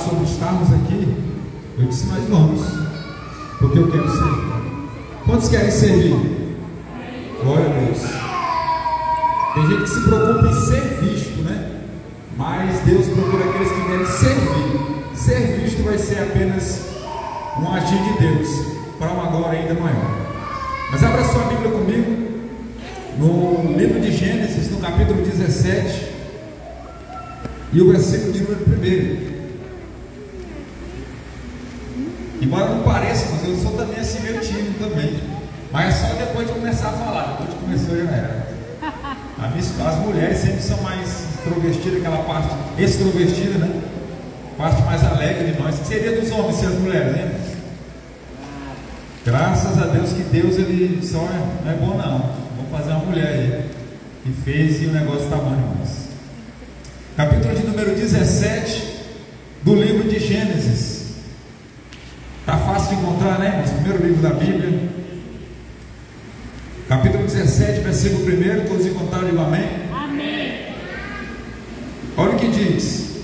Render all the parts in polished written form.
sobre estarmos aqui, eu disse: nós vamos, porque eu quero servir. Quantos querem servir? Glória a Deus. Tem gente que se preocupa em ser visto, né? Mas Deus procura aqueles que querem servir. Ser visto vai ser apenas um agir de Deus para uma glória ainda maior. Mas abra sua Bíblia comigo no livro de Gênesis, no capítulo 17 e o versículo de número 1. Embora não pareça, mas eu sou também assim meio tímido também. Mas é só depois de começar a falar. Depois de começar já era. As mulheres sempre são mais extrovertidas, aquela parte extrovertida, né? Parte mais alegre de nós. Que seria dos homens ser as mulheres, né? Graças a Deus que Deus, ele só não é bom não. Vamos fazer uma mulher aí que fez e o negócio está bom demais. Capítulo de número 17 do livro de Gênesis. Está fácil de encontrar, né? Nosso primeiro livro da Bíblia. Capítulo 17, versículo 1. Todos encontraram, digam amém? Amém. Olha o que diz.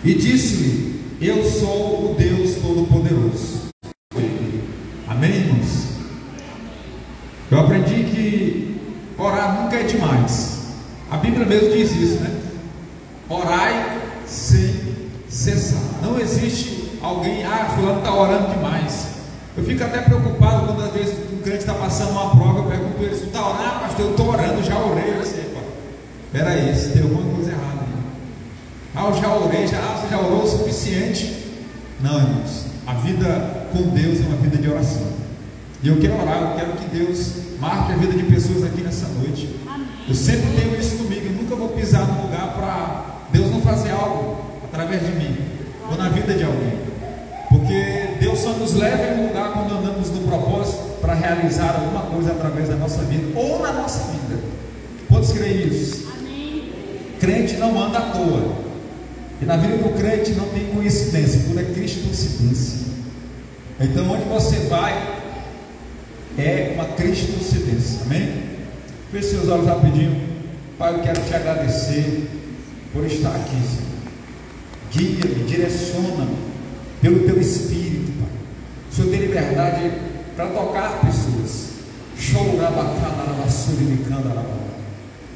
E disse-lhe: eu sou o Deus Todo-Poderoso. Amém, irmãos? Eu aprendi que orar nunca é demais. A Bíblia mesmo diz isso, né? Orai sem cessar. Não existe alguém: fulano está orando demais. Eu fico até preocupado quando às vezes um crente está passando uma prova. Eu pergunto a ele: você está orando? Pastor, eu estou orando, já orei. Eu sei, pá, peraí, se tem alguma coisa errada aí. Eu já orei, você já orou o suficiente? Não, irmãos, a vida com Deus é uma vida de oração. E eu quero orar, eu quero que Deus marque a vida de pessoas aqui nessa noite. Eu sempre tenho isso comigo. Eu nunca vou pisar num lugar para Deus não fazer algo através de mim ou na vida de alguém. Porque Deus só nos leva em um lugar quando andamos no propósito para realizar alguma coisa através da nossa vida ou na nossa vida. Quantos creem nisso? Amém. Crente não anda à toa. E na vida do crente não tem coincidência, tudo é cristocidência. Então onde você vai é uma cristocidência. Amém? Feche seus olhos rapidinho. Pai, eu quero te agradecer por estar aqui, Senhor. Guia-me, direciona-me pelo teu Espírito, Pai. O Senhor tem liberdade para tocar pessoas.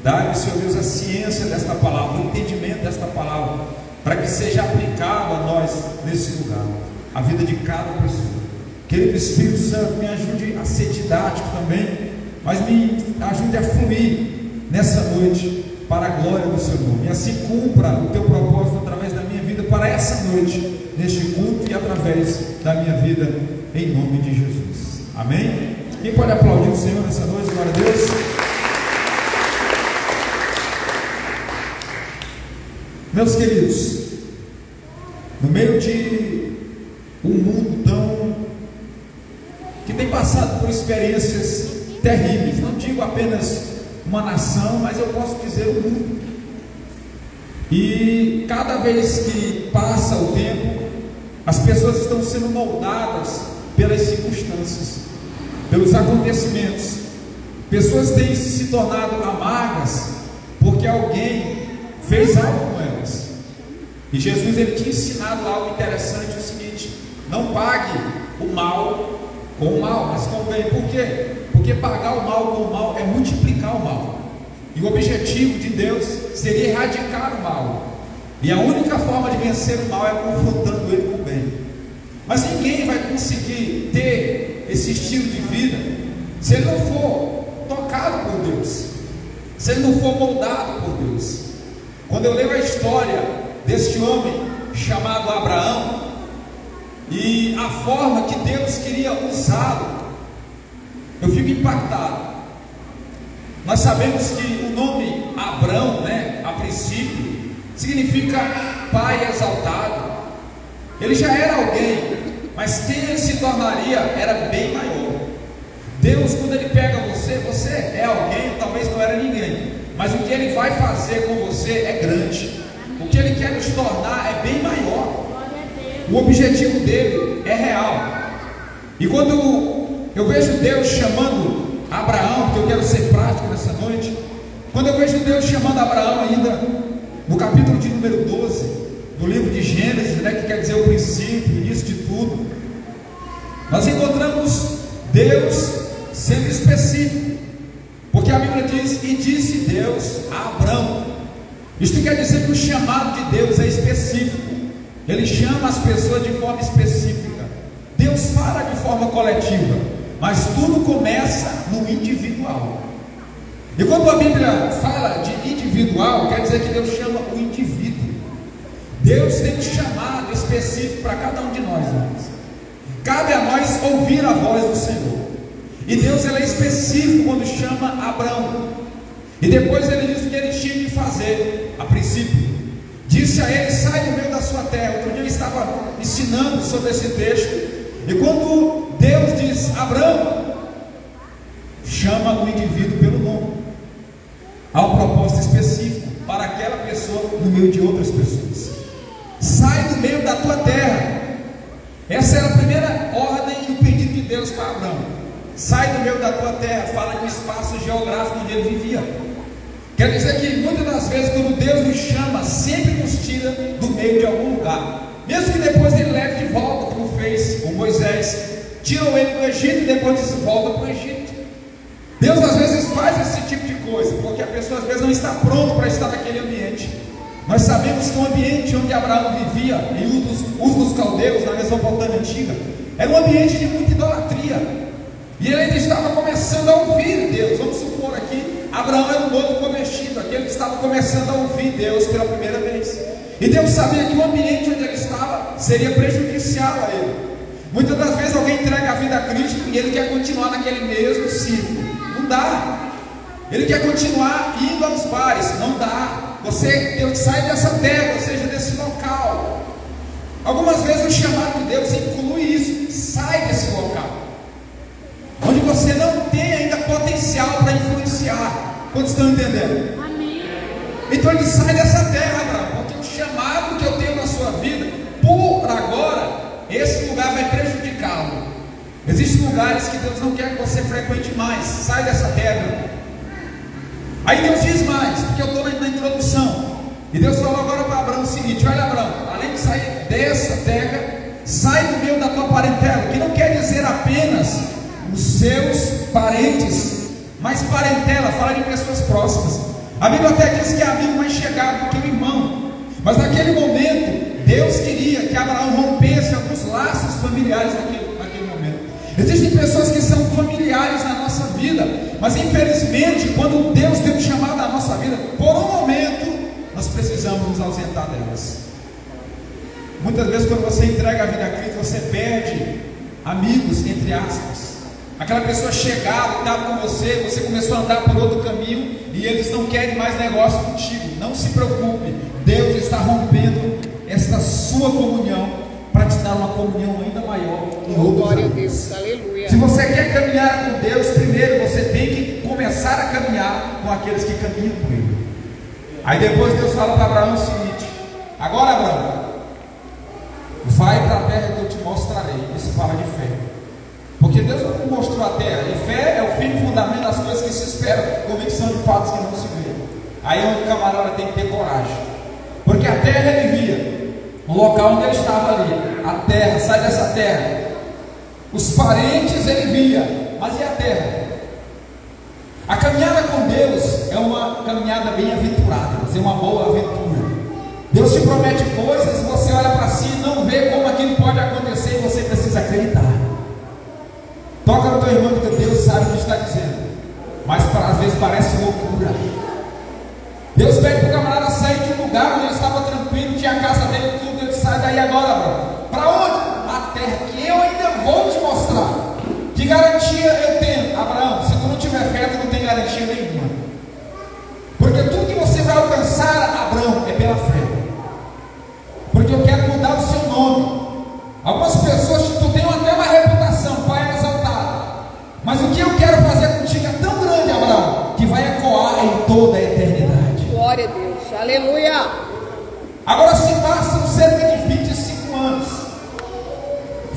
Dá-me, Senhor Deus, a ciência desta palavra, o entendimento desta palavra, para que seja aplicado a nós nesse lugar, a vida de cada pessoa. Querido Espírito Santo, me ajude a ser didático também, mas me ajude a fluir nessa noite para a glória do seu nome. E assim cumpra o teu propósito através da minha vida para essa noite, neste culto e através da minha vida, em nome de Jesus. Amém? Quem pode aplaudir o Senhor nessa noite? Glória a Deus. Meus queridos, no meio de um mundo que tem passado por experiências terríveis, não digo apenas uma nação, mas eu posso dizer o mundo. E cada vez que passa o tempo, as pessoas estão sendo moldadas pelas circunstâncias, pelos acontecimentos. Pessoas têm se tornado amargas porque alguém fez algo com elas. E Jesus, ele tinha ensinado algo interessante, o seguinte: não pague o mal com o mal, mas com o bem. Por quê? Porque pagar o mal com o mal é multiplicar o mal. E o objetivo de Deus seria erradicar o mal. E a única forma de vencer o mal é confrontando ele com o bem. Mas ninguém vai conseguir ter esse estilo de vida se ele não for tocado por Deus, se ele não for moldado por Deus. Quando eu leio a história deste homem chamado Abraão e a forma que Deus queria usá-lo, eu fico impactado. Nós sabemos que o nome Abrão, né, a princípio, significa pai exaltado. Ele já era alguém, mas quem ele se tornaria era bem maior. Deus, quando ele pega você, você é alguém, talvez não era ninguém, mas o que ele vai fazer com você é grande. O que ele quer nos tornar é bem maior. O objetivo dele é real. E quando eu vejo Deus chamando Abraão, porque eu quero ser prático nessa noite, quando eu vejo Deus chamando Abraão ainda no capítulo de número 12 do livro de Gênesis, né, que quer dizer o princípio, o início de tudo, nós encontramos Deus sendo específico, porque a Bíblia diz: e disse Deus a Abrão. Isto quer dizer que o chamado de Deus é específico. Ele chama as pessoas de forma específica. Deus fala de forma coletiva, mas tudo começa no individual. E quando a Bíblia fala de individual, quer dizer que Deus chama o indivíduo. Deus tem um chamado específico para cada um de nós, irmãos. Cabe a nós ouvir a voz do Senhor. E Deus, ele é específico quando chama Abrão. E depois ele diz o que ele tinha de fazer. A princípio, disse a ele: sai do meio da sua terra. Outro dia eu estava ensinando sobre esse texto. E quando Deus diz Abrão, chama o indivíduo pelo nome. Há um propósito específico para aquela pessoa no meio de outras pessoas. Sai do meio da tua terra. Essa era a primeira ordem e o pedido de Deus para Abrão. Sai do meio da tua terra. Fala de um espaço geográfico onde ele vivia. Quer dizer que muitas das vezes, quando Deus nos chama, sempre nos tira do meio de algum lugar. Mesmo que depois ele leve de volta, como fez com Moisés. Tirou ele do Egito e depois disse: volta para o Egito. Deus às vezes faz esse tipo de coisa, porque a pessoa às vezes não está pronta para estar naquele ambiente. Nós sabemos que o ambiente onde Abraão vivia, em Ur dos Caldeus, na Mesopotâmia antiga, era um ambiente de muita idolatria. E ele ainda estava começando a ouvir Deus. Vamos supor aqui, Abraão era um novo convertido, aquele que estava começando a ouvir Deus pela primeira vez. E Deus sabia que o ambiente onde ele estava seria prejudicial a ele. Muitas das vezes alguém entrega a vida a Cristo e ele quer continuar naquele mesmo ciclo. Não dá. Ele quer continuar indo aos bares. Não dá. Deus sai dessa terra, ou seja, desse local. Algumas vezes o chamado de Deus inclui isso. Sai desse local onde você não tem ainda potencial para influenciar. Quantos estão entendendo? Amém. Então ele sai dessa terra, Abraão, porque o chamado que eu tenho na sua vida, por agora, esse lugar vai prejudicá-lo. Existem lugares que Deus não quer que você frequente mais. Sai dessa terra. Aí Deus diz mais, porque eu estou na introdução. E Deus falou agora para Abraão o seguinte: olha, Abraão, além de sair dessa terra, sai do meio da tua parentela, que não quer dizer apenas os seus parentes, mas parentela fala de pessoas próximas. A Bíblia até diz que é amigo mais chegado do que o irmão. Mas naquele momento, Deus queria que Abraão rompesse alguns laços familiares naquele momento. Existem pessoas que são familiares na nossa vida, mas infelizmente, quando Deus tem um chamado na nossa vida, por um momento, nós precisamos nos ausentar delas. Muitas vezes, quando você entrega a vida a Cristo, você perde amigos, entre aspas. Aquela pessoa chegava, estava com você, você começou a andar por outro caminho e eles não querem mais negócio contigo. Não se preocupe, Deus está rompendo esta sua comunhão para te dar uma comunhão ainda maior em outros. Glória a Deus, aleluia. Se você quer caminhar com Deus, primeiro você tem que começar a caminhar com aqueles que caminham com Ele. Aí depois Deus fala para Abraão o seguinte: agora, Abraão, vai para a terra que eu te mostrarei. Isso fala de fé. Porque Deus não mostrou a terra, e fé é o fim e fundamento das coisas que se esperam, convicção de fatos que não se vê. Aí é onde o camarada tem que ter coragem, porque a terra ele via, o local onde ele estava ali, a terra, sai dessa terra. Os parentes ele via, mas e a terra? A caminhada com Deus é uma caminhada bem-aventurada, é uma boa aventura. Deus te promete coisas, você olha para si e não vê como aquilo pode acontecer, e você precisa acreditar. Toca no teu irmão, que Deus sabe o que está dizendo, mas às vezes parece loucura. Deus pede para o camarada sair de um lugar onde ele estava tranquilo, tinha a casa dele, tudo. Ele sai daí agora, Abraão. Para onde? A terra que eu ainda vou te mostrar. Que garantia eu tenho? Abraão, se tu não tiver fé, tu não tem garantia nenhuma. Porque tudo que você vai alcançar, Abraão, é pela fé. Porque eu quero mudar o seu nome. Algumas pessoas, tu tem até uma reputação, pai exaltado. Mas o que eu quero fazer contigo é tão grande, Abraão, que vai ecoar em toda a eternidade. Glória a Deus, aleluia. Agora se passam cerca de 25 anos.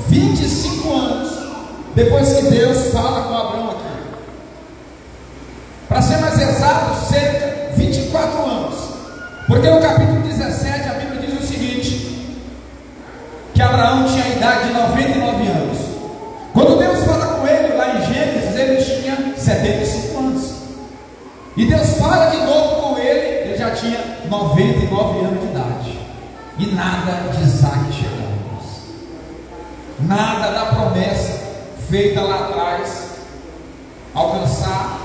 25 anos depois que Deus fala com Abraão aqui. Para ser mais exato, cerca de 24 anos. Porque no capítulo 17 a Bíblia diz o seguinte: idade de 99 anos. Quando Deus fala com ele lá em Gênesis, ele tinha 75 anos. E Deus fala de novo com ele, ele já tinha 99 anos de idade. E nada de Isaac chegamos. Nada da promessa feita lá atrás alcançar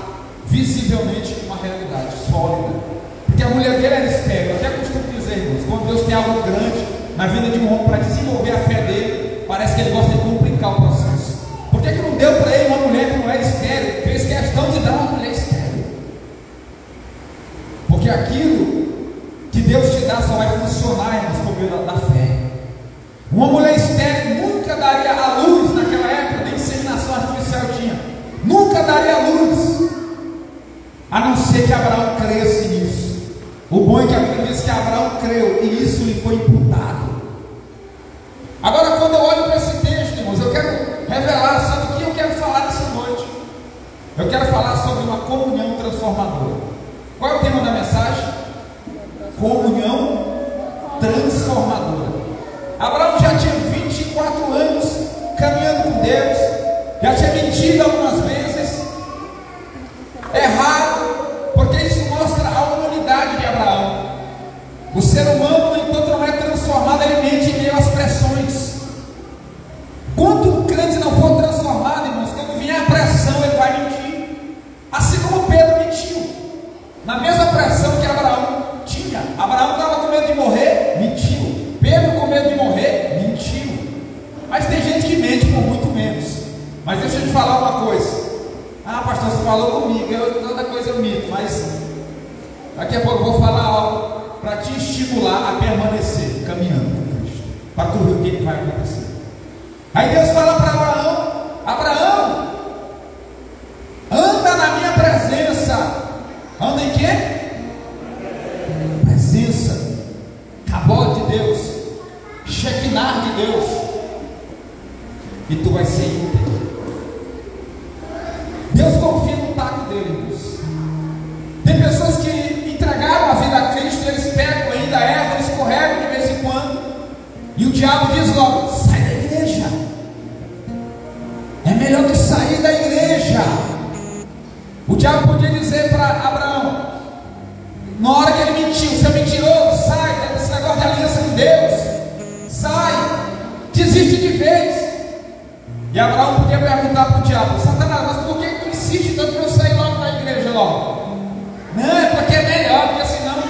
visivelmente uma realidade sólida. Porque a mulher dele era estéril. Eu até costumo dizer, irmãos, quando Deus tem algo grande na vida de um homem para desenvolver a fé dele, parece que ele gosta de complicar o processo. Por que não deu para ele uma mulher que não era estéril? Fez questão de dar uma mulher estéril. Porque aquilo que Deus te dá só vai funcionar, irmãos, por meio da fé. Uma mulher estéril nunca daria a luz naquela época, nem inseminação artificial tinha. Nunca daria a luz, a não ser que Abraão cresce nisso. O bom é que a Bíblia diz que Abraão creu e isso lhe foi imputado. Agora, quando eu olho para esse texto, irmãos, eu quero revelar, sabe o que eu quero falar nessa noite? Eu quero falar sobre uma comunhão transformadora. Qual é o tema da mensagem? Comunhão transformadora. Abraão já tinha 24 anos caminhando com Deus, já tinha mentido algumas vezes, errado, porque isso mostra a humanidade de Abraão. O ser humano, enquanto não é transformado, ele mente em meio às pressões. Quando o crente não for transformado, irmãos, quando vier a pressão, ele vai mentir. Assim como Pedro mentiu, na mesma pressão que Abraão tinha. Abraão estava com medo de morrer, mentiu. Pedro com medo de morrer, mentiu. Mas tem gente que mente por muito menos. Mas deixa eu te falar uma coisa. Ah, pastor, você falou comigo, toda coisa eu minto, mas daqui a pouco eu vou falar algo para te estimular a permanecer caminhando com Cristo, para tu ver o que vai acontecer. Aí Deus fala para Abraão: Abraão, anda na minha presença. Anda em quê? Presença, cabode de Deus, Shekinah de Deus, e tu vai ser íntegro. Deus confia no taco dele, irmãos. Tem pessoas que entregaram a vida a Cristo, eles pegam ainda, erram, eles escorregam de vez em quando, e o diabo diz logo: sai da igreja. É melhor que sair da igreja. O diabo podia dizer para Abraão, na hora que ele mentiu: você é mentiroso, sai desse negócio de aliança com Deus, sai, desiste de vez. E Abraão podia perguntar para o diabo: Satanás, mas por que tu insiste tanto para eu sair logo da igreja logo? Não, é porque é melhor, porque senão,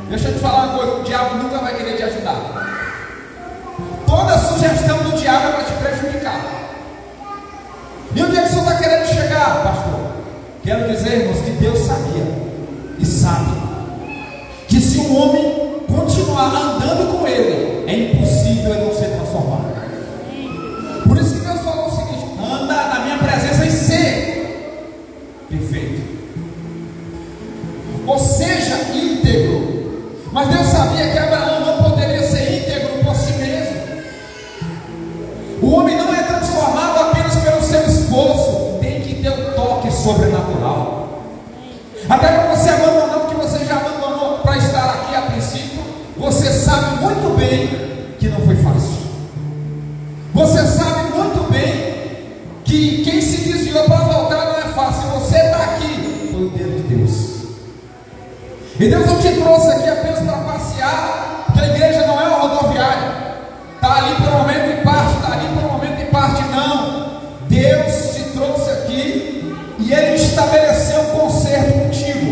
deixa eu te falar uma coisa, o diabo nunca vai querer te ajudar. Toda sugestão do diabo é para te prejudicar. E onde é que o senhor está querendo chegar, pastor? Quero dizer, irmãos, que Deus sabia e sabe que se um homem continuar andando com ele, é impossível ele não ser transformado. Por isso que Deus falou o seguinte: anda na minha presença e ser perfeito, ou seja, íntegro. Mas Deus sabia que Abraão não poderia ser íntegro por si mesmo. O homem não é transformado apenas pelo seu esforço, tem que ter um toque sobrenatural. Até para você abandonar o que você já abandonou para estar aqui a princípio, você sabe muito bem que não foi fácil. Você sabe muito bem que quem se desviou para voltar não é fácil. Você está aqui, foi o dedo de Deus. E Deus não te trouxe aqui apenas para passear, porque a igreja não é uma rodoviária. Está ali por um momento e parte, está ali por um momento e parte. Não. Deus te trouxe aqui e Ele estabeleceu um concerto contigo.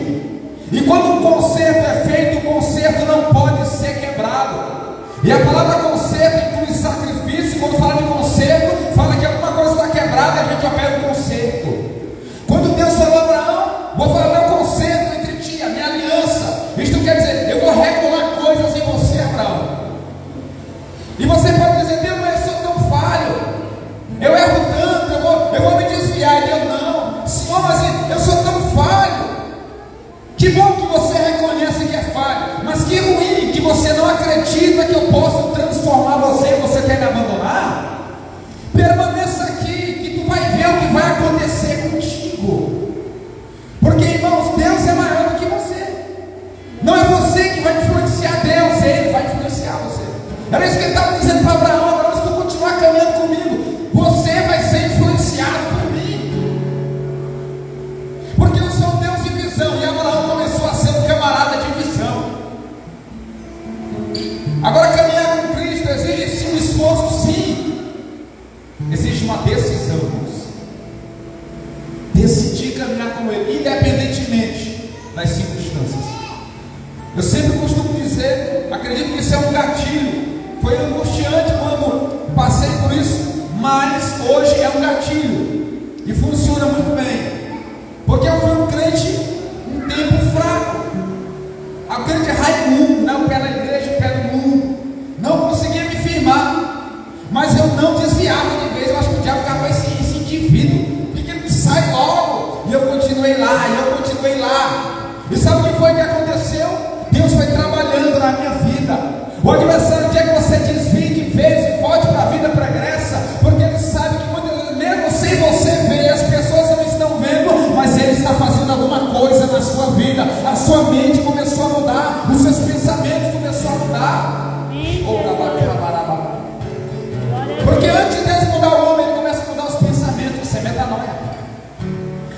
E quando um concerto é feito, o concerto não pode ser quebrado. E a palavra concerto inclui sacrifício. Quando fala de concerto, fala que alguma coisa está quebrada e a gente opera o concerto. Quando Deus falou a Abraão: vou fazer um concerto entre ti, a minha aliança. Isto quer dizer, eu vou regular coisas em você, Abraão. E você pode dizer: Deus, mas eu sou tão falho, eu erro tanto, eu vou me desviar. E Deus: não, Senhor, mas eu sou tão falho. Que bom que você reconhece que é falho, mas que ruim que você não acredita que eu posso transformar você e você quer me abandonar. Permaneça aqui, que tu vai ver o que vai acontecer contigo. Porque, irmãos, Deus é maior do que você. Não é você que vai influenciar Deus, Ele vai influenciar você. Era isso que Ele estava dizendo para Abraão: Abraão, se tu continuar caminhando uma decisão, irmãos. Decidir caminhar com Ele, independentemente das circunstâncias. Eu sempre costumo dizer, acredito que isso é um gatilho. Foi angustiante quando passei por isso, mas hoje é um gatilho e funciona muito bem, porque eu fui um crente um tempo fraco, a crente Raimundo, né? O pé na igreja, o pé no mundo, não conseguia me firmar, mas eu não desviava de vez. Eu acho que o diabo ficava esse indivíduo, porque ele sai logo, e eu continuei lá, e sabe o que foi que aconteceu? Deus foi trabalhando na minha vida. O adversário quer que você desvie de vez e volte para a vida pregressa, porque ele sabe que muitas vezes, mesmo sem você ver, as pessoas não estão vendo, mas ele está fazendo alguma coisa na sua vida. A sua mente começou a mudar, os seus pensamentos começaram a mudar. Porque antes de Deus mudar o homem, ele começa a mudar os pensamentos. Isso é metanoia.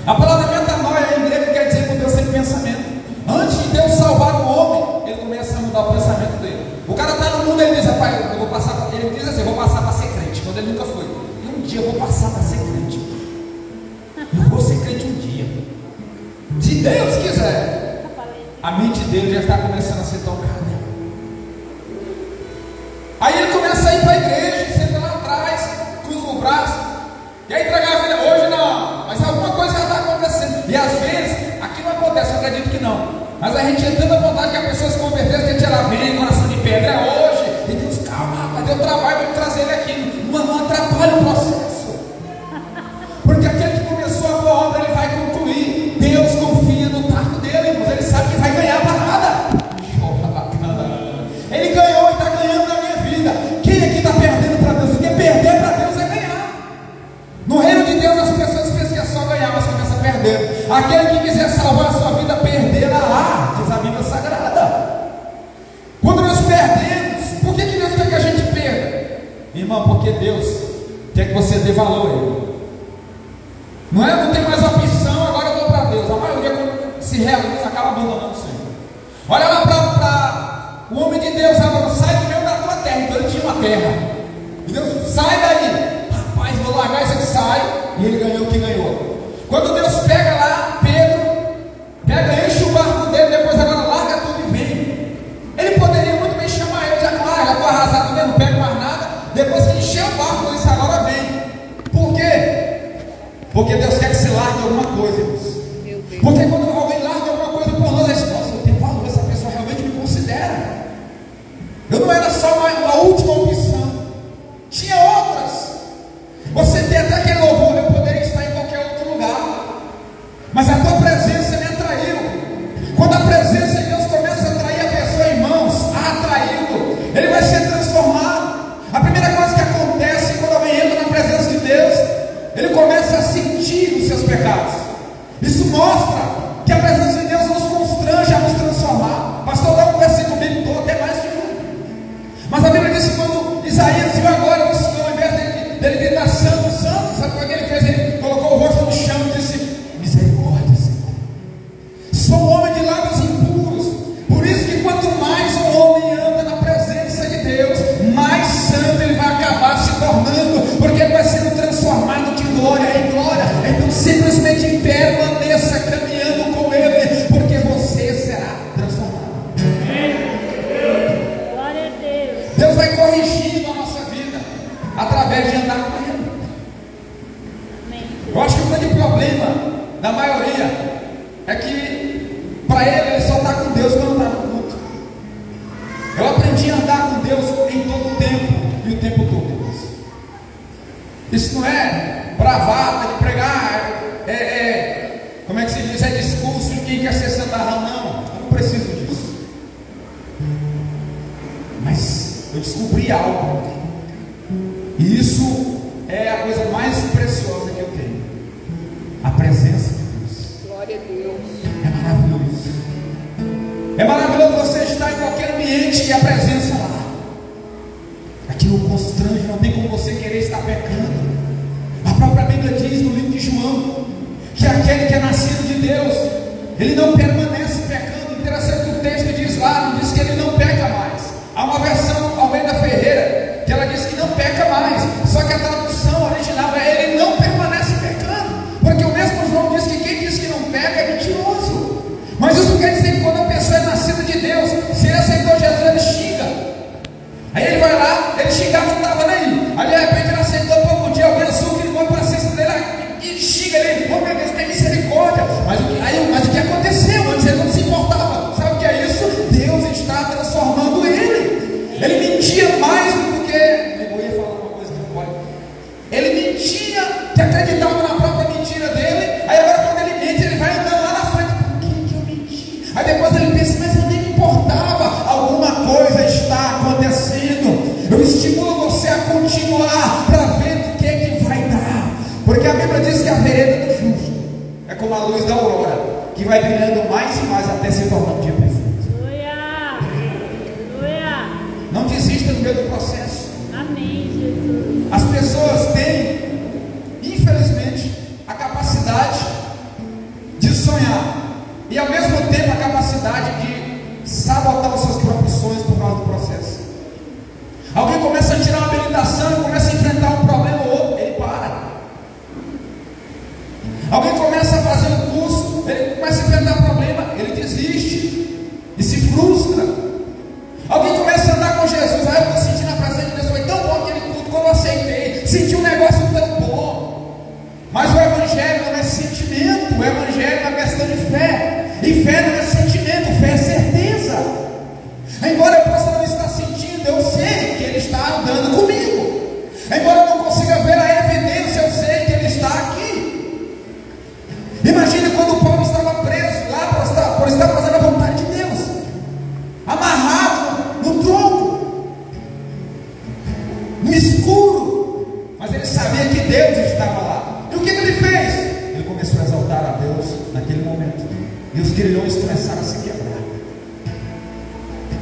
A palavra metanoia em grego quer dizer mudança de pensamento. Antes de Deus salvar o homem, ele começa a mudar o pensamento dele. O cara está no mundo, ele diz, rapaz, eu vou passar, ele diz assim, eu vou passar para ser crente, quando ele nunca foi. E um dia eu vou passar para ser crente. Eu vou ser crente um dia. Se Deus quiser. A mente dele já está começando a ser tocada. Aí ele começa a ir para a igreja, senta lá atrás, cruza o braço, e aí entregar a vida. Hoje não, mas alguma coisa já está acontecendo. E às vezes, aqui não acontece, eu acredito que não. Mas a gente tinha tanta vontade que a pessoa se convertesse, que a gente era bem, coração de pedra, é hoje. E Deus, calma, rapaz, deu trabalho para trazer ele aqui. Não atrapalha o processo. Porque aquele que começou a boa obra, ele vai concluir. Deus confia no trato dele, irmãos. Ele sabe que vai ganhar a parada. Ele ganhou e está ganhando na minha vida. Quem aqui está perdendo para Deus? Porque perder para Deus é ganhar. No reino de Deus, as pessoas pensam que é só ganhar, mas começa a perder. Aquele que quiser salvar a sua vida, perderá, diz a Bíblia Sagrada. Quando nós perdemos, por que Deus quer que a gente perda? Irmão, porque Deus quer que você dê valor a Ele. Não tem mais opção, agora eu dou para Deus. A maioria, quando se realiza, acaba abandonando o Senhor. Olha lá para o homem de Deus, agora sai do meio da tua terra. Então ele tinha uma terra. E Deus, sai daí. Rapaz, vou largar isso aqui, sai. E ele ganhou o que ganhou. Quando Deus pega lá, Pedro, enche o barco dele, depois agora larga tudo e vem. Ele poderia muito bem chamar ele, já estou arrasado mesmo, não pego mais nada. Depois que encheu o barco, ele disse, agora vem. Por quê? Porque Deus quer que se largue alguma coisa, irmãos. Porque quando alguém larga alguma coisa por nós, ele diz, nossa, eu tenho valor, essa pessoa realmente me considera. Eu não era só uma última opção, tinha outras. Você tem até aquele louvor, eu poderia estar em qualquer outro lugar, mas a tua presença me atraiu. Quando a presença de Deus começa a atrair a pessoa, irmãos, atraindo, ele vai ser transformado. A primeira coisa que acontece quando alguém entra na presença de Deus, ele começa a sentir os seus pecados. Isso mostra que a presença de Deus nos constrange a nos transformar. Pastor, eu conversei comigo, estou até mais de um. Mas a Bíblia diz que quando Isaías viu agora o Senhor, ao invés dele gritar santo, santo, sabe o que ele fez? Ele colocou o rosto no chão e disse, misericórdia, Senhor. Sou um homem de lábios impuros. Por isso que quanto mais o homem anda na presença de Deus, mais santo ele vai acabar se tornando, porque ele vai sendo transformado de glória em glória. Então simplesmente permaneça caminhando com ele, porque você será transformado. Glória a Deus. Deus vai corrigindo a nossa vida através de andar com ele. Eu acho que o grande problema da maioria é que para ele só está com Deus quando está no culto. Eu aprendi a andar com Deus em todo o tempo e o tempo todo. Isso não é bravata de pregar, como é que se diz? É discurso de quem quer ser santarrão, não. Eu não preciso disso. Mas eu descobri algo, e isso é a coisa mais preciosa que eu tenho: a presença de Deus. Glória a Deus. É maravilhoso. É maravilhoso você estar em qualquer ambiente e a presença lá. Aquilo constrange, não tem como você querer estar pecando. A própria Bíblia diz no livro de João que aquele que é nascido de Deus, ele não permanece pecando. Interessante que o texto diz lá, diz que ele não peca mais. Há uma versão, Almeida Ferreira, que ela diz que não peca mais. Só que a tradução original é Aí de repente ele aceitou pouco dia, alguém açúcar, ele vai para a cesta dele e xinga ele, oh meu Deus, tem misericórdia. Mas o que aconteceu? Antes ele não se importava. Sabe o que é isso? Deus está transformando ele. Ele mentia mais do que. Eu ia falar uma coisa que não pode. Ele mentia, que acreditava na própria mentira dele. Aí agora quando ele mente, ele vai andando lá na frente. Por que eu menti? Aí depois ele pensa, mas eu nem me importava. Alguma coisa está acontecendo. Eu estimulo você a continuar para ver o que vai dar. Porque a Bíblia diz que a vereda do justo é como a luz da aurora, que vai brilhando mais e mais até se tornar um dia perfeito. Não desista no meio do processo. Amém, Jesus. As pessoas têm, infelizmente, a capacidade de sonhar e ao mesmo tempo a capacidade de sabotar os seus próprios sonhos por causa do processo. Alguém começa a tirar uma habilitação e começa a enfrentar um problema ou outro, ele para. Alguém começa a fazer um curso, ele começa a enfrentar problema, ele desiste e se frustra. Alguém começa a andar com Jesus, eu estou sentindo a presença de Deus, foi tão bom aquele culto, quando eu aceitei, senti um negócio tão bom. Mas o Evangelho não é sentimento, o Evangelho é uma questão de fé, e fé não é sentimento, fé é certeza. Embora eu possa não estar sentindo, eu sei que Ele está andando comigo. Embora eu não consiga ver a evidência, eu sei que Ele está aqui. Imagine quando Paulo estava preso lá por estar fazendo a vontade de Deus, amarrado no tronco, no escuro, mas ele sabia que Deus estava lá. E o que ele fez? Ele começou a exaltar a Deus naquele momento, e os grilhões começaram a se quebrar.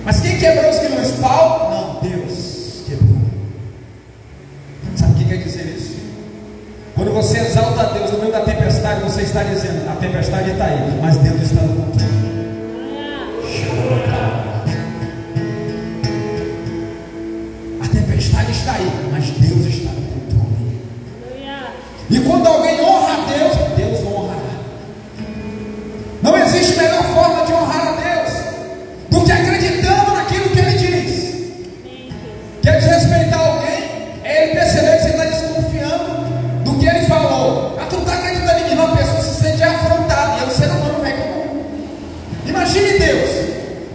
Mas quem quebrou os grilhões? Paulo? Não, Deus quebrou. Sabe o que quer dizer isso? Quando você exalta a Deus no meio da tempestade, você está dizendo, a tempestade está aí, mas Deus está no controle. A tempestade está aí, mas Deus está no controle. E quando alguém honra a Deus, Deus honrará. Não existe melhor forma de honrar a Deus do que acreditando naquilo que Ele diz. Quer desrespeitar alguém? É Ele perceber que você está desconfiando do que Ele falou. Ah, tu não está acreditando em mim, não. A pessoa se sente afrontada, e aí o ser humano vai como. Imagine Deus.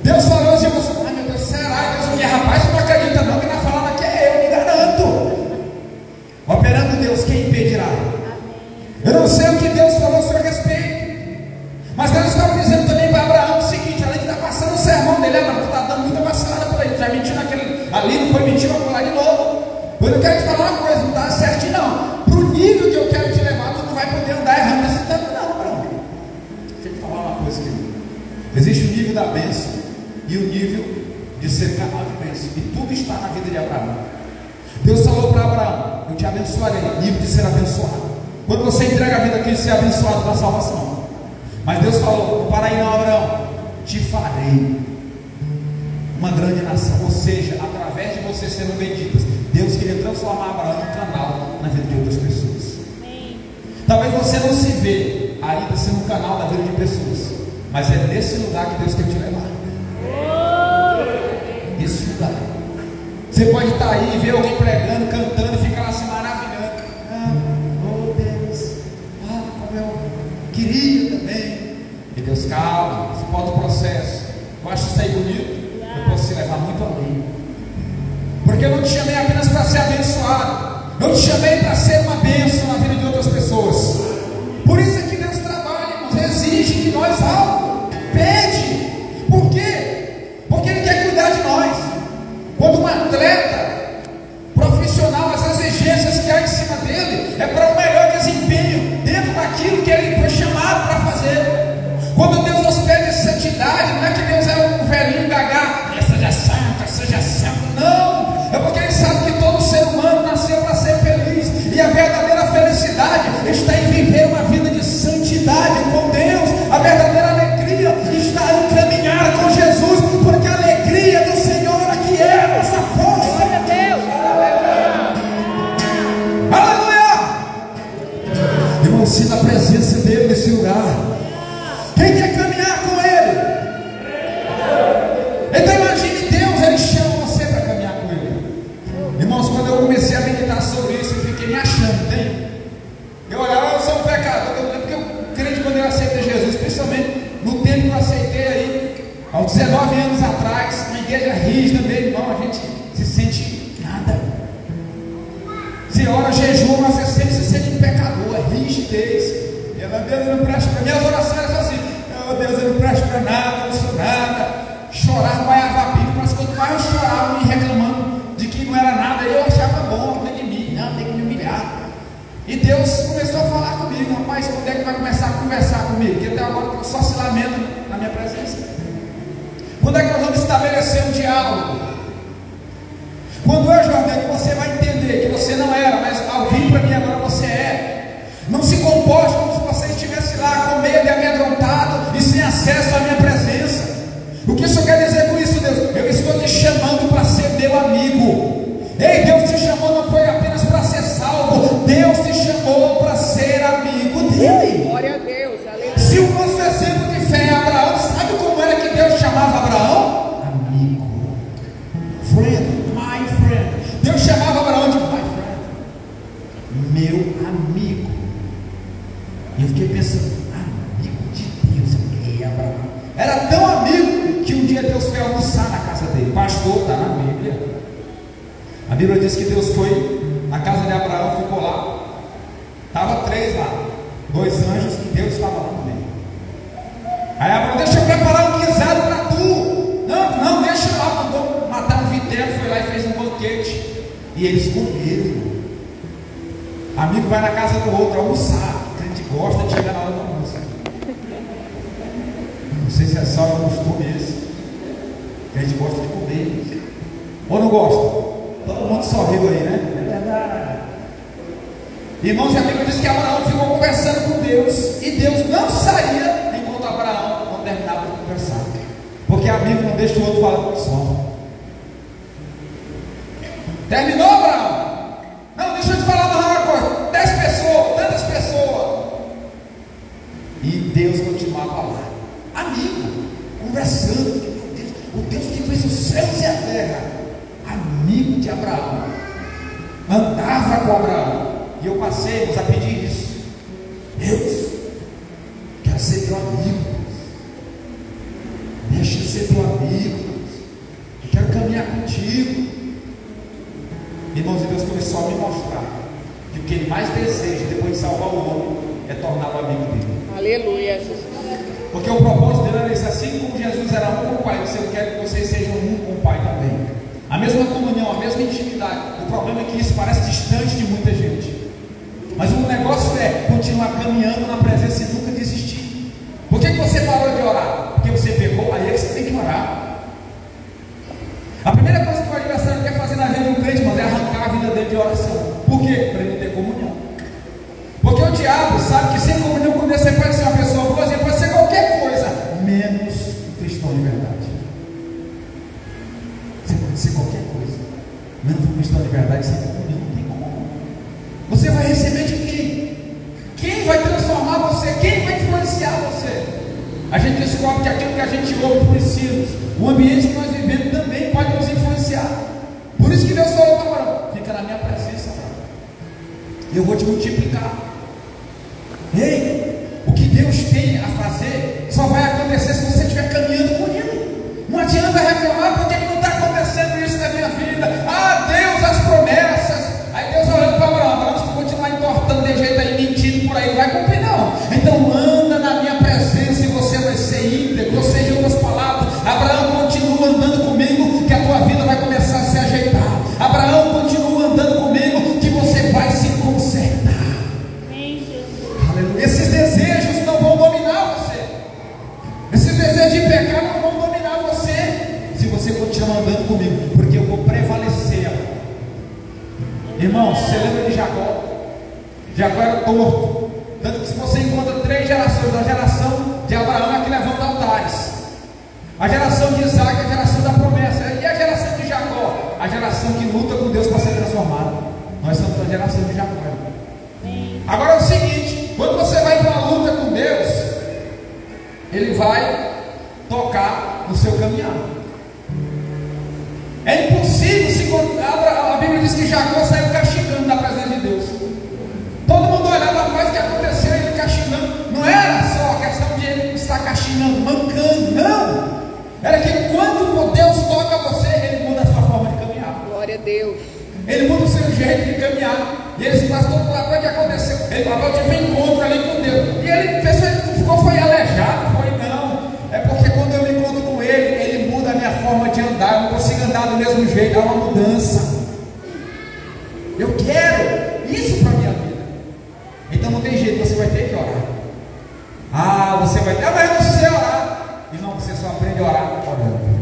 Deus falou assim, você, ai meu Deus, será? Deus, porque rapaz, você não acredita não, que está falando aqui é eu, me garanto. Operando Deus, quem impedirá? Eu não sei o que Deus falou a seu respeito, mas Deus estava dizendo também para Abraão o seguinte: além de estar passando o sermão dele, Abraão, tu está dando muita vacilada por aí, tu já mentiu naquele ali, não foi mentir, vai falar de novo. Pois eu quero te falar uma coisa, não está certinho não. Para o nível que eu quero te levar, tu não vai poder andar errando nesse tempo não, Abraão. Deixa eu te falar uma coisa aqui. Existe o nível da bênção e o nível de ser canal de bênção, e tudo está na vida de Abraão. Deus falou para Abraão: eu te abençoarei, nível de ser abençoado. Quando você entrega a vida aqui, ser abençoado na salvação. Mas Deus falou: não para aí não, Abraão, te farei uma grande nação. Ou seja, através de você sendo benditos, Deus queria transformar Abraão em um canal na vida de outras pessoas. Talvez você não se vê ainda sendo um canal na vida de pessoas, mas é nesse lugar que Deus quer te levar. Esse lugar. Você pode estar aí e ver alguém pregando, cantando e ficar lá se maravilhando. Oh Deus, como eu queria também. E Deus, calma, suporta o processo. Eu acho isso aí bonito. Eu posso te levar muito além. Porque eu não te chamei apenas para ser abençoado, eu te chamei para ser uma bênção na vida de outras pessoas. Por isso é que Deus trabalha, nos exige que nós algo, pede. Por quê? Porque Ele quer cuidar de nós. Quando um atleta profissional, as exigências que há em cima dele é para um melhor desempenho dentro daquilo que ele foi chamado para fazer. Quando Deus nos pede santidade, não é que Deus é um velhinho gagá, seja santo, seja santo. Não, é porque Ele sabe que todo ser humano nasceu para ser feliz, e a verdadeira felicidade está em viver uma vida de santidade com Deus. A verdadeira alegria está em caminhar com Jesus, porque a alegria do Senhor aqui é a nossa força. meditar sobre isso, eu fiquei me achando, tem? Eu olhava, eu sou um pecador, porque eu crente quando eu aceitei Jesus, principalmente no tempo que eu aceitei aí, aos 19 anos atrás, na igreja rígida, meu irmão, a gente se sente nada. Você ora, jejua, mas você sempre se sente um pecador, é rigidez. E ela, Deus, eu não presto para minhas orações eram assim, oh, Deus, eu não presto para nada, eu não sou nada. Chorava, vaiava a Bíblia, mas quanto mais eu chorava, me reclamando de que não era nada, eu achava bom, não de mim, não, tem que me humilhar. E Deus começou a falar comigo, rapaz, quando é que vai começar a conversar comigo? Porque até agora eu só se lamento na minha presença. Quando é que nós vamos estabelecer um diálogo? Quando é, jovem, que você vai entender que você não era, mas ao vir para mim agora você é. Não se comporte como se você estivesse lá com medo e amedrontado e sem acesso à minha presença. O que isso quer dizer com isso, Deus? Eu estou te chamando para ser meu amigo. Ei, Deus te chamou não foi apenas para ser salvo, Deus te chamou para ser amigo dele. Glória a Deus, aleluia. Se o nosso exemplo de fé é Abraão, sabe como era que Deus chamava Abraão? Amigo. Friend, my friend. Deus chamava Abraão de my friend, meu amigo. E eu fiquei pensando, amigo de Deus, quem é Abraão? Era tão amigo que um dia Deus foi almoçar na casa dele. Pastor, está na Bíblia. A Bíblia diz que Deus foi na casa de Abraão, ficou lá. Estava 3 lá, 2 anjos, que Deus estava lá no meio. Aí Abraão, deixa eu preparar um guisado para tu. Não, deixa lá, mandou matar um viteiro, foi lá e fez um banquete. E eles comeram. Amigo vai na casa do outro almoçar. A gente gosta de chegar na hora do almoço. Não sei se é só um costume esse. A gente gosta de comer. Ou não gosta? Todo mundo sorriu aí, né? É verdade. Irmãos, e a Bíblia diz que Abraão ficou conversando com Deus. E Deus não saía enquanto Abraão não terminava de conversar. Porque amigo não deixa o outro falar só. Terminou, Abraão? Não, deixa eu te falar mais uma coisa. 10 pessoas, tantas pessoas. E Deus continuava lá. Amigo, conversando. O Deus que fez os céus e a terra. Amigo de Abraão. Andava com Abraão. E eu passei a pedir isso. Deus, quero ser teu amigo. Deixa eu ser teu amigo. Eu quero caminhar contigo. Irmãos, e Deus começou a me mostrar que o que Ele mais deseja depois de salvar o homem é torná-lo amigo dele. Aleluia, Jesus. Porque o propósito dele era esse: assim como Jesus era um com o Pai, eu quero que vocês sejam um com o Pai também. A mesma comunhão, a mesma intimidade. O problema é que isso parece distante de muita gente. Mas o negócio é continuar caminhando na presença e nunca desistir. Por que você parou de orar? Porque você pecou, aí é que você tem que orar. A primeira coisa que o adversário quer fazer na vida de um crente, mas é arrancar a vida dele de oração. Por quê? Para ele não ter comunhão. Porque o diabo sabe que sem comunhão com Deus você pode ser uma pessoa boa, você pode ser qualquer coisa, menos um cristão de verdade. Você pode ser qualquer coisa, menos um cristão de verdade, sem comunhão não tem como. Você vai receber de quem? Quem vai transformar você? Quem vai influenciar você? A gente descobre que aquilo que a gente ouve por ensinos, o ambiente que nós vivemos também pode nos influenciar. Por isso que Deus falou para Abraão: fica na minha presença, Abraão. Eu vou te multiplicar. Ei, o que Deus tem a fazer só vai acontecer se você estiver caminhando com Ele. Não adianta reclamar porque não está acontecendo isso na minha vida. Ah, Deus, as promessas. Aí Deus olhando para Abraão: Abraão, se tu continuar entortando de jeito aí, mentindo por aí, não vai cumprir não. Então anda na minha presença e você vai ser íntegro. Ou seja, em outras palavras, Abraão, continua andando comigo, que a tua vida vai começar a se ajeitar. Abraão, continua andando comigo, que você vai se consertar. Aleluia. Esses desejos não vão dominar você. Esses desejos de pecar não vão dominar você, se você continuar andando comigo, porque eu vou prevalecer. Irmãos, você lembra de Jacó? Jacó era torto. Tanto que se você encontra 3 gerações, a geração de Abraão é que levanta altares, a geração de Isaac é a geração da promessa, e a geração de Jacó, a geração que luta com Deus para ser transformada. Nós somos a geração de Jacó. Agora é o seguinte: quando você vai para a luta com Deus, Ele vai tocar no seu caminhar. É impossível, a Bíblia diz que Jacó saiu castigando Deus. Ele muda o seu jeito de caminhar. E eles, pastor, o que aconteceu? Ele, papai, eu tive um encontro ali com Deus. E ele pensou, foi aleijado? Foi não. É porque quando eu me encontro com ele muda a minha forma de andar. Eu não consigo andar do mesmo jeito. Há uma mudança. Eu quero isso para a minha vida. Então não tem jeito, você vai ter que orar. Você vai ter, mas eu não sei orar. Irmão, você só aprende a orar orando.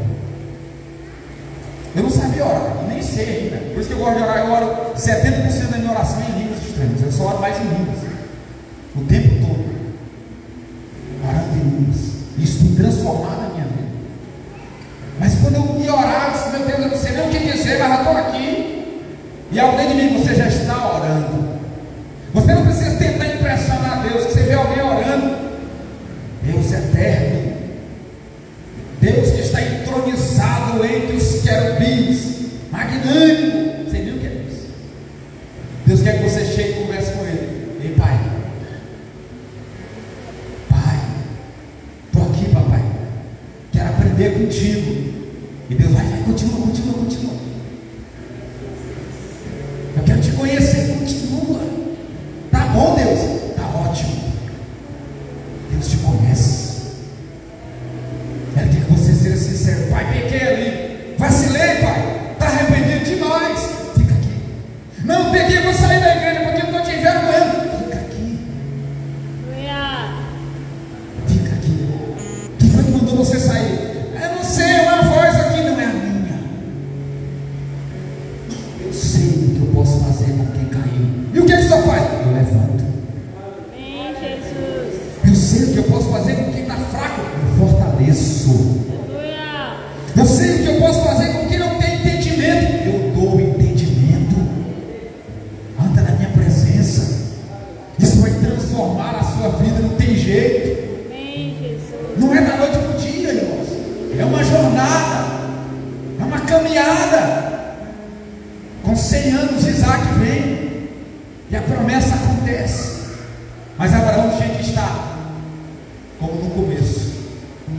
Eu não sabia orar, eu nem sei ainda. Por isso que eu gosto de orar. Eu oro 70% da minha oração em línguas estranhas. Eu só oro mais em línguas o tempo todo, orando em línguas. Isso tem transformado a minha vida. Mas quando eu ia orar, eu disse, meu Deus, eu não sei nem o que dizer, mas eu estou aqui. E alguém de mim, você já está orando. Você não precisa tentar impressionar Deus. Que você vê alguém orando, Deus eterno, Deus que está entronizado entre os querubins, magnânimo. Você viu o que é isso? Deus quer que você chegue e converse com Ele. Ei, Pai, estou aqui, papai, quero aprender contigo. E Deus vai, continua. Eu quero te conhecer, continua. Tá bom, Deus? Tá ótimo. Deus te conhece. Ele quer que você seja sincero. Pai, pequei ali, vacilei, pai, está arrependido demais. Fica aqui. Não, peguei, vou sair da igreja porque eu estou te envergonhando. Fica aqui. Fica aqui. Quem foi que mandou você sair? Eu não sei, uma voz aqui não é a minha. Eu sei o que eu posso fazer com quem caiu. E o que você só faz? Eu levanto. Amém, Jesus. Eu sei o que eu posso fazer com quem está fraco. Eu fortaleço. Eu sei o que eu posso fazer com quem não tem entendimento. Eu dou entendimento. Anda na minha presença. Isso vai transformar a sua vida. Não tem jeito. Amém, Jesus. Não é da noite para o dia, irmãos. É uma jornada. É uma caminhada. Com 100 anos Isaac vem e a promessa acontece. Mas Abraão tinha que estar como no começo,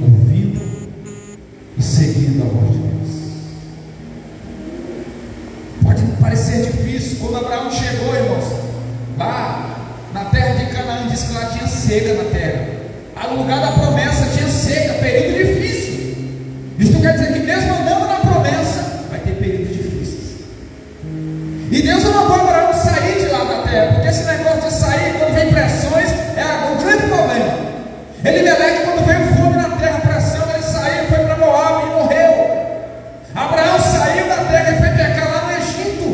ouvindo e seguindo a voz de Deus. Pode parecer difícil. Quando Abraão chegou, irmãos, lá na terra de Canaã, disse que lá tinha seca na terra. No lugar da promessa tinha seca, período difícil. Isso quer dizer que mesmo andando na promessa, vai ter períodos difíceis. E Deus não mandou Abraão sair de lá da terra, porque esse negócio de sair quando vem pressões é um grande problema. Elimeleque, quando veio fome na terra, pressão, ele saiu, foi para Moab e morreu. Abraão saiu da terra e foi pecar lá no Egito.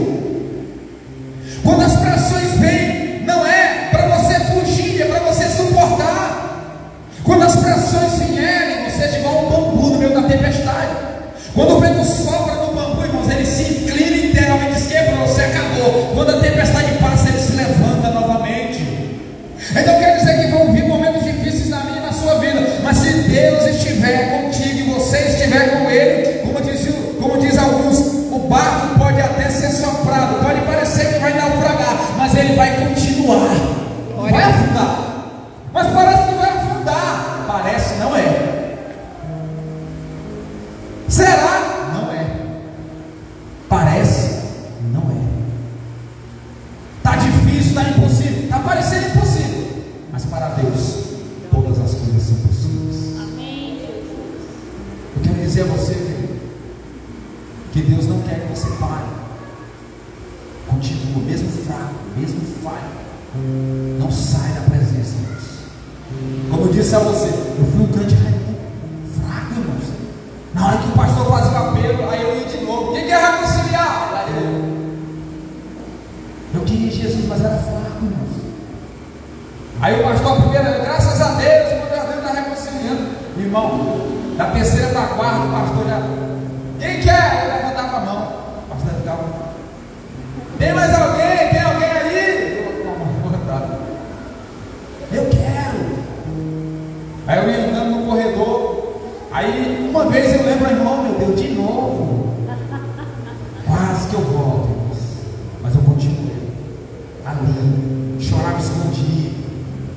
Quando as pressões vêm, não é para você fugir, é para você suportar. Quando as pressões vierem, você é igual um bambu no meio da tempestade. Quando o vento sopra no bambu, irmãos, ele se inclina em terra e diz: quebrou, você acabou. Quando a tempestade passa, ele se levanta novamente. Então quer dizer que vão vir momentos difíceis na minha e na sua vida, mas se Deus estiver contigo e você estiver com Ele, como diz alguns, o barco pode até ser soprado, pode parecer que vai naufragar, mas ele vai continuar. Vai afundar, mas parece que vai afundar. Parece, não é. Será? Não é. Parece? Não é. Está difícil, está impossível, está parecendo impossível, mas para Deus todas as coisas são possíveis. Amém, Jesus. Eu quero dizer a você, querido, que Deus não quer que você pare. Continua, mesmo fraco, mesmo falho, não sai da presença de Deus. Como eu disse a você, eu fui um grande Raimundo, fraco, irmãos. Na hora que o pastor fazia o apelo, aí eu ia de novo. Quem quer reconciliar? Aí eu queria Jesus, mas era fraco, irmãos. Aí o pastor primeiro, graças a Deus, o meu Deus está reconciliando. Irmão, da terceira para a quarta, o pastor já: quem quer? Eu levantava a mão. O pastor ficava: tem mais alguém? Tem alguém aí? Eu quero. Aí eu ia andando no corredor. Aí uma vez eu lembro, irmão, meu Deus, de novo. Quase que eu volto, irmãos. Mas eu continuei ali, chorava escondido.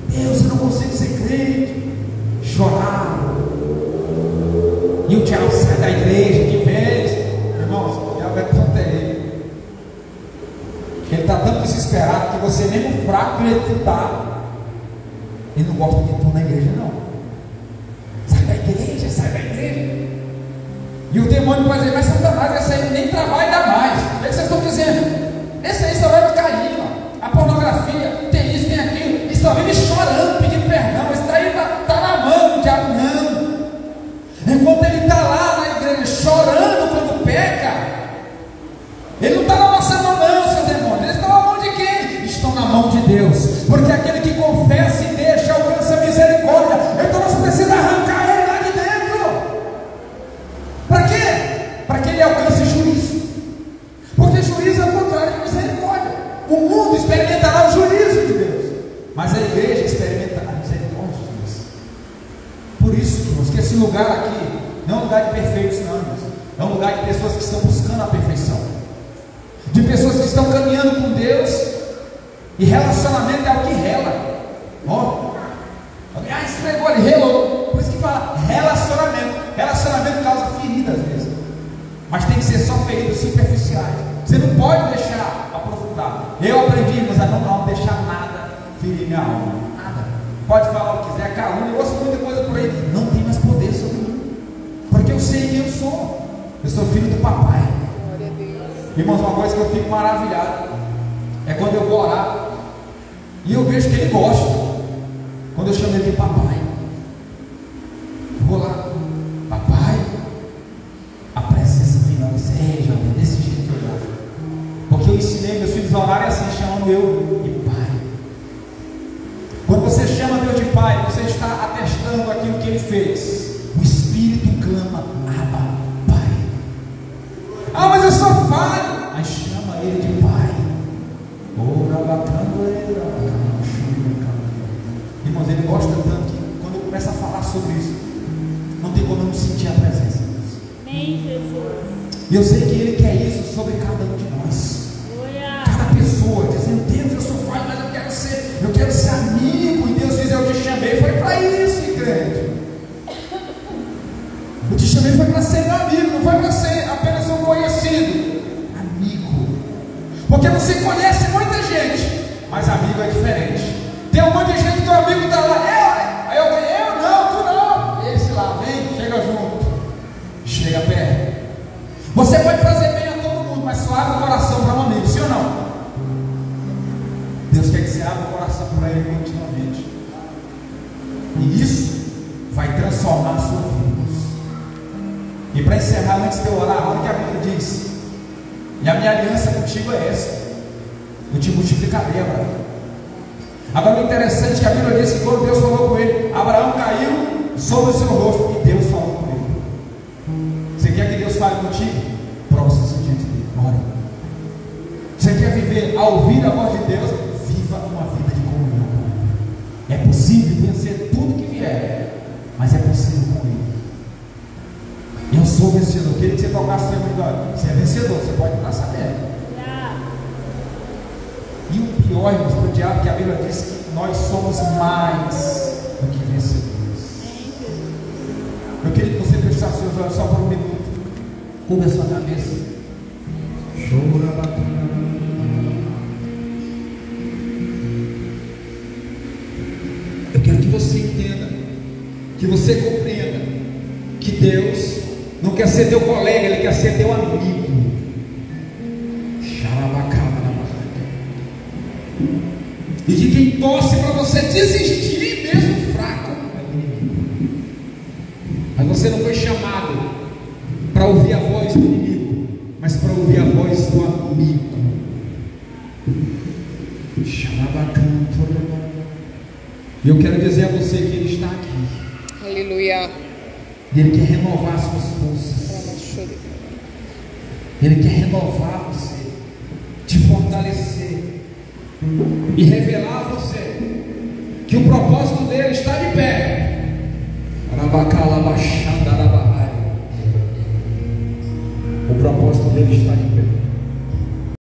Deus, eu não consigo ser crente. Chorava. E o diabo sai da igreja de vez. Irmãos, o diabo é tão terrível. Ele está tão desesperado que você, mesmo fraco, ele está. Ele não gosta de tu na igreja, não. Sai da igreja, sai da igreja. E o demônio pode dizer, mas Satanás, esse aí nem trabalho dá mais. É que vocês estão dizendo. Esse aí só vai ficar ali, ó. A pornografia, tem isso, tem aquilo. Ele só vive chorando, pedindo perdão. Esse daí está na mão do diabo, não. Enquanto ele está lá na igreja chorando quando peca, ele não está na nossa mão, não, seus demônios. Eles estão na mão de quem? Estão na mão de Deus. Porque aquele que confessa e deixa alcança a misericórdia. Então nós precisamos arrancar ele lá de dentro. Para quê? Para que ele alcance juízo. Porque juízo é o contrário de misericórdia. O mundo experimentará o juízo de Deus, mas a igreja experimentará a misericórdia de Deus. Por isso, irmãos, que esse lugar aqui não é um lugar de perfeitos, não, irmãos. É um lugar de pessoas que estão buscando a perfeição, de pessoas que estão caminhando com Deus. E relacionamento é o que rela. Ó, esfregou ali, relou. Por isso que fala relacionamento. Relacionamento causa ferida às vezes, mas tem que ser só feridas superficiais. Você não pode deixar aprofundar. Eu aprendi, irmãos, a não deixar nada ferir minha alma. Nada. Pode falar o que quiser, calúnia, eu ouço muita coisa por aí. Não tem mais poder sobre mim, porque eu sei quem eu sou. Eu sou filho do papai. Irmãos, uma coisa que eu fico maravilhado é quando eu vou orar e eu vejo que ele gosta quando eu chamo ele de papai. Eu vou lá, papai, a presença de nós seja desse jeito que eu gosto, porque eu ensinei meus filhos a orarem assim, chamando eu de pai. Quando você chama Deus de pai, você está atestando aquilo que ele fez. O Espírito clama, Abba, pai. Ah, mas eu sou falho. Mas chama ele de pai. Irmãos, ele gosta tanto que quando eu começo a falar sobre isso, não tem como eu não sentir a presença de Deus. Amém, Jesus. E eu sei que ele quer isso sobre cada um de nós. Cada pessoa dizendo, Deus, eu sou falho, mas eu quero ser amigo. E Deus diz, eu te chamei, foi para isso, igreja. Eu te chamei foi para ser meu amigo, não foi para ser apenas um conhecido. Amigo. Porque você conhece muita gente, mas amigo é diferente. Tem um monte de gente que o amigo está lá, aí eu não, tu não. Esse lá, vem, chega junto, chega perto. Você pode fazer bem a todo mundo, mas só abre o coração para um amigo, sim ou não? Deus quer que você abra o coração para ele continuamente. E isso vai transformar a sua vida. E para encerrar, antes de eu orar, olha o que a Bíblia diz. E a minha aliança contigo é essa: eu te multiplicarei, Abraão. Agora o interessante é que a Bíblia diz que quando Deus falou com ele, Abraão caiu sobre o seu rosto e Deus falou com ele. Você quer que Deus fale contigo? Prostra-se diante dele, ore. Você quer viver a ouvir a voz de Deus? Viva uma vida de comunhão com ele. É possível vencer tudo que vier, mas é possível com ele. Eu sou vencedor. Queria que você tocasse o seu amigo. Você é vencedor, você pode estar sabendo. E o pior, irmãos, para o diabo, que a Bíblia diz que nós somos mais do que vencedores. Eu queria que você fechasse seus olhos só por um minuto. Cubra a sua cabeça. Eu quero que você entenda, que você compreenda que Deus não quer ser teu colega, Ele quer ser teu amigo. E que quem torce para você desistir, mesmo fraco, é o inimigo. Mas você não foi chamado para ouvir a voz do inimigo, mas para ouvir a voz do amigo. E eu quero dizer a você que Ele está aqui. Aleluia. E Ele quer renovar as suas forças. Ele quer renovar você, te fortalecer e revelar a você que o propósito dele está de pé. O propósito dele está de pé.